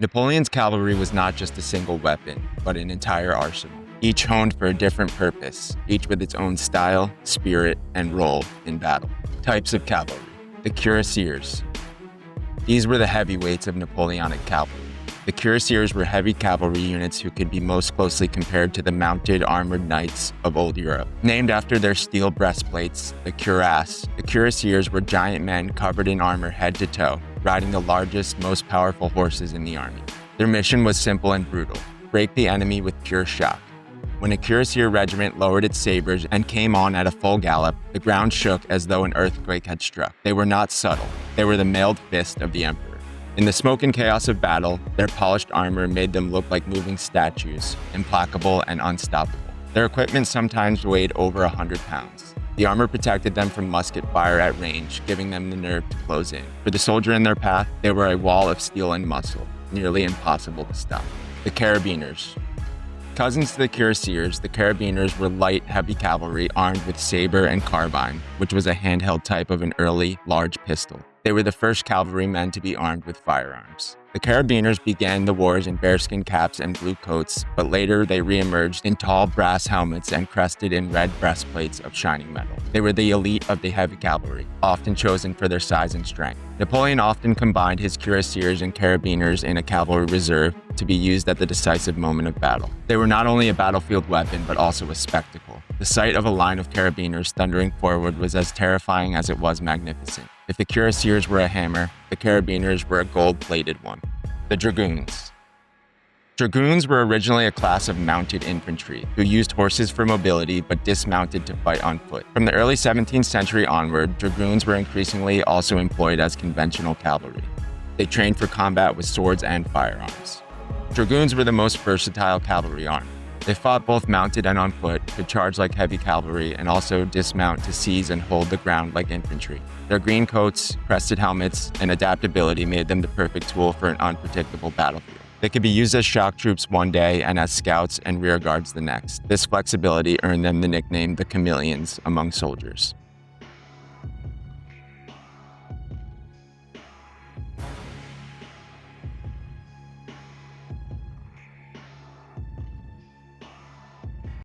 Napoleon's cavalry was not just a single weapon, but an entire arsenal, each honed for a different purpose, each with its own style, spirit, and role in battle. Types of cavalry. The cuirassiers. These were the heavyweights of Napoleonic cavalry. The cuirassiers were heavy cavalry units who could be most closely compared to the mounted armored knights of old Europe. Named after their steel breastplates, the cuirassiers were giant men covered in armor head to toe, riding the largest, most powerful horses in the army. Their mission was simple and brutal: break the enemy with pure shock. When a cuirassier regiment lowered its sabers and came on at a full gallop, the ground shook as though an earthquake had struck. They were not subtle. They were the mailed fist of the emperor. In the smoke and chaos of battle, their polished armor made them look like moving statues, implacable and unstoppable. Their equipment sometimes weighed over 100 pounds. The armor protected them from musket fire at range, giving them the nerve to close in. For the soldier in their path, they were a wall of steel and muscle, nearly impossible to stop. The carabiners. Cousins to the cuirassiers, the carabiners were light, heavy cavalry armed with saber and carbine, which was a handheld type of an early, large pistol. They were the first cavalrymen to be armed with firearms. The carabiners began the wars in bearskin caps and blue coats, but later they re-emerged in tall brass helmets and crested in red breastplates of shining metal. They were the elite of the heavy cavalry, often chosen for their size and strength. Napoleon often combined his cuirassiers and carabiners in a cavalry reserve to be used at the decisive moment of battle. They were not only a battlefield weapon, but also a spectacle. The sight of a line of carabiners thundering forward was as terrifying as it was magnificent. If the cuirassiers were a hammer, the carabiners were a gold-plated one. The Dragoons. Dragoons were originally a class of mounted infantry who used horses for mobility but dismounted to fight on foot. From the early 17th century onward, dragoons were increasingly also employed as conventional cavalry. They trained for combat with swords and firearms. Dragoons were the most versatile cavalry arm. They fought both mounted and on foot, could charge like heavy cavalry, and also dismount to seize and hold the ground like infantry. Their green coats, crested helmets, and adaptability made them the perfect tool for an unpredictable battlefield. They could be used as shock troops one day and as scouts and rear guards the next. This flexibility earned them the nickname the chameleons among soldiers.